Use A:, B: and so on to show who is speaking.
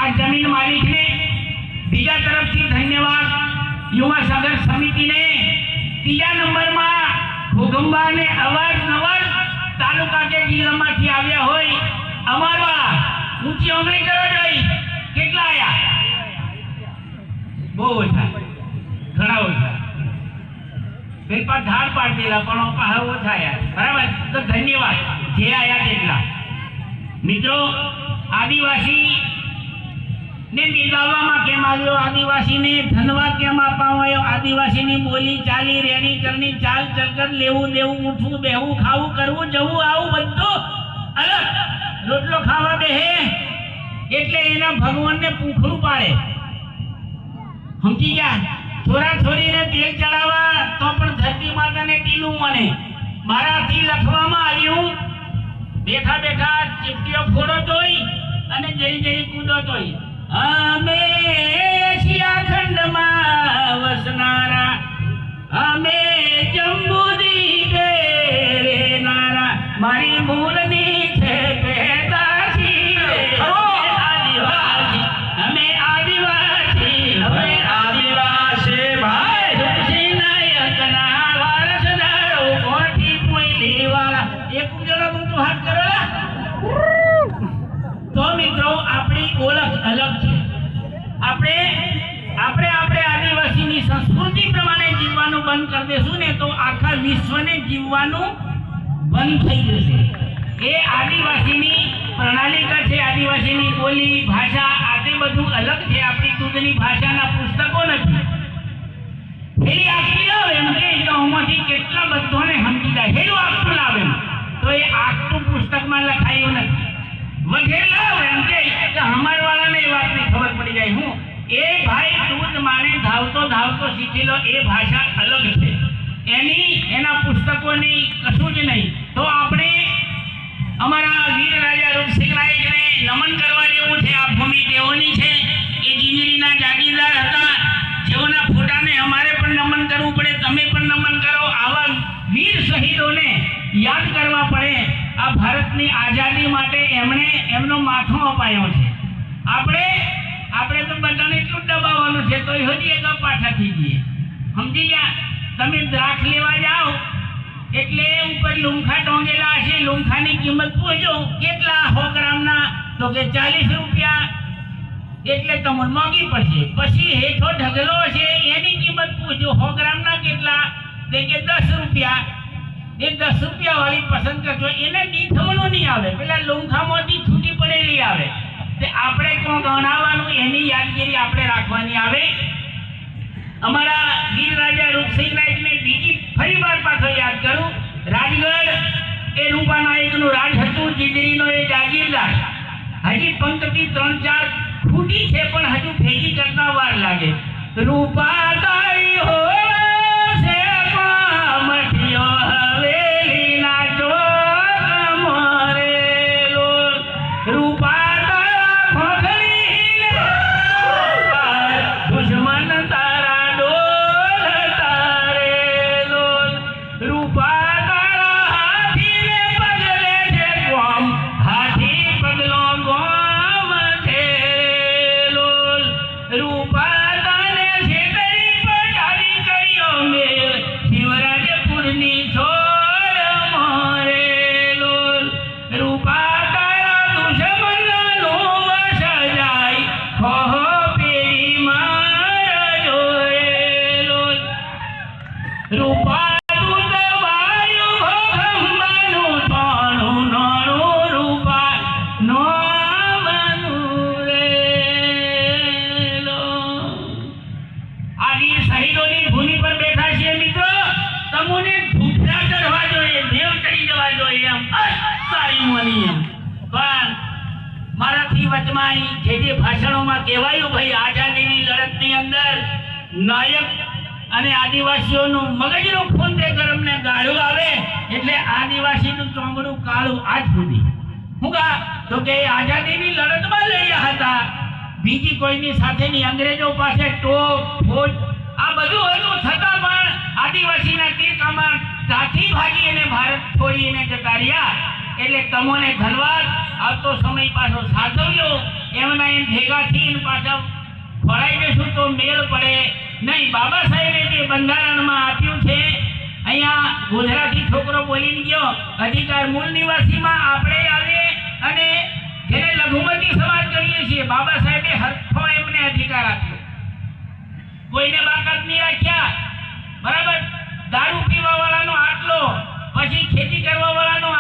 A: આ જમીન માલિકને બીજા તરફથી ધન્યવાદ યુવા સાગર સમિતિને ત્રીજા નંબરમાં ભોગંબાને અવારનવાર તાલુકા કે જિલ્લામાંથી આવ્યા હોય અમારા ઊંચી આંગળી કરો જોઈ કેટલા આયા બહુ ઓછા ઘણા ઓછા પેપર ધાર પાડેલા પણ ઓછા આયા બરાબર તો ધન્યવાદ જે આયા તેટલા મિત્રો આદિવાસી ને બિરદાવવામાં કેમ આવ્યો આદિવાસીને ધન્યવાદ કેમ આપવામાં આવ્યો આદિવાસીની બોલી ચાલી રહેણી કરણી ચાલ ચલકત લેવું દેવું ઉઠવું બેહવું ખાવું કરવું જવું આવું બધું અલગ રોટલો ખાવા બેહે એટલે એના ભગવાનને પૂંખરું પાડે સમજી ગયા થોડા થોડીને તેલ ચડાવવા તો પણ ધરતી માતાને ટીલું મને મારાથી લખવામાં આવ્યું બેઠા બેઠા ચીપટીઓ ફોડો તોય અને જરી જરી કૂદો તોય અમે શિયાખંડમાં વસનારા અમે જંબુદી રહેનારા મારી મૂળની છે પેદાશી આદિવાસી અમે આદિવાસી અમે આદિવાસી ભાઈ નાયકના વારસદારો કોઠી પોઈલી વાળા એક જણો તું હાથ કરો તો મિત્રો આપણી ઓળખ અલગ છે આપણે આદિવાસીની સંસ્કૃતિ પ્રમાણે જીવવાનું બંધ કરી દેશું ને તો આખા વિશ્વને જીવવાનું બંધ થઈ જશે એ આદિવાસીની પ્રણાલિકા છે આદિવાસીની બોલી ભાષા આતે બધું અલગ છે આપણી દૂધની ભાષાના પુસ્તકો નથી હેલી આપી લાવે એમ કે આમાંથી કેટલા બધાને સમજી જાય હેલું આપતું લાવે તો એ આખું પુસ્તકમાં લખાયું નથી વઘેલા એમ કે હમાર વાળાને એ વાતની ખબર પડી જાય હું એ ભાઈ દૂધ માને ધાવતો શીખેલો એ ભાષા અલગ છે એના પુસ્તકોની કશું જ નહીં તો આપણે અમારા વીર રાજા રૂપસિંહ નાયકને નમન કરવા જેવું છે આ ભૂમિ તેઓની છે એ જીંજરીના જાગીરદાર હતા જેઓના ફોટાને અમારે પણ નમન કરવું પડે તમે પણ નમન કરો આવા વીર શહીદોને યાદ કરવા પડે આ ભારતની આઝાદી માટે એમનો માથો અપાયો છે આપણે તો બધાને એટલું દબાવવાનું છે તો હજી એક પાછા થઈ જઈએ સમજી ગયા તમે દ્રાક્ષ લેવા જાઓ એટલે ઉપર લુંખા ટોંગેલા હશે લુંખાની કિંમત પૂછો કેટલા 100 ગ્રામના તો કે 40 રૂપિયા એટલે તમને મોંઘી પડશે પછી હેઠો ઢગલો હશે એની કિંમત પૂછો 100 ગ્રામના કેટલા તે કે 10 રૂપિયા એ 10 રૂપિયા વાળી પસંદ કરજો એને દીઠમણું નહીં આવે પેલા લુંખામાંથી છૂટી પડેલી આવે તે આપણે કોણ ગણાવવાનું એની યાદગીરી આપણે રાખવાની આવે અમારા વીર રાજા રૂપસિંહ નાયકને બીજી ફરી વાર પાછો યાદ કરું રાજગઢ એ રૂપા નાયકનું રાજ હતું જીંજરીનો એ જાગીરદાર હજી પંક્તિ 3-4 ખૂટી છે પણ હજુ ભેગી કરતા વાર લાગે રૂપા તારી હો છે મઠિયો જે ભાષણોમાં કહેવાયું ભાઈ આઝાદીની લડતની અંદર નાયક અને આદિવાસીઓનું મગજનું ખૂન તે ગરમને ગાળું આવે એટલે આદિવાસીનું ચોંગડું કાળું આજ સુધી હું કા તો કે આઝાદીની લડતમાં લડ્યા હતા બીજી કોઈની સાથેની અંગ્રેજો પાસે ટોપ ફોજ આ બધું હતું છતાં પણ આદિવાસીના તીરકામાં કાઠી ભાગી અને ભારત છોડીને જતા રહ્યા એટલે તમોને ધન્યવાદ આવતો સમય પાછો સાચવ્યો એમના એમ ભેગા થઈને પાછા ફળાઈ જશું તો મેળ પડે નહીં. બાબા સાહેબે જે બંધારણમાં આપ્યું છે, અહીંયા ગુજરાતી છોકરો બોલીને ગયો, અધિકાર મૂળ નિવાસીમાં આપણે આવીએ અને જેને લઘુમતી સમાજ ગણીએ છીએ, બાબા સાહેબે હરખો એમને અધિકાર આપ્યો, કોઈને બાકાત નહીં રાખ્યા. બરાબર, દારૂ પીવા વાળાનો આટલો, પછી ખેતી કરવા વાળાનો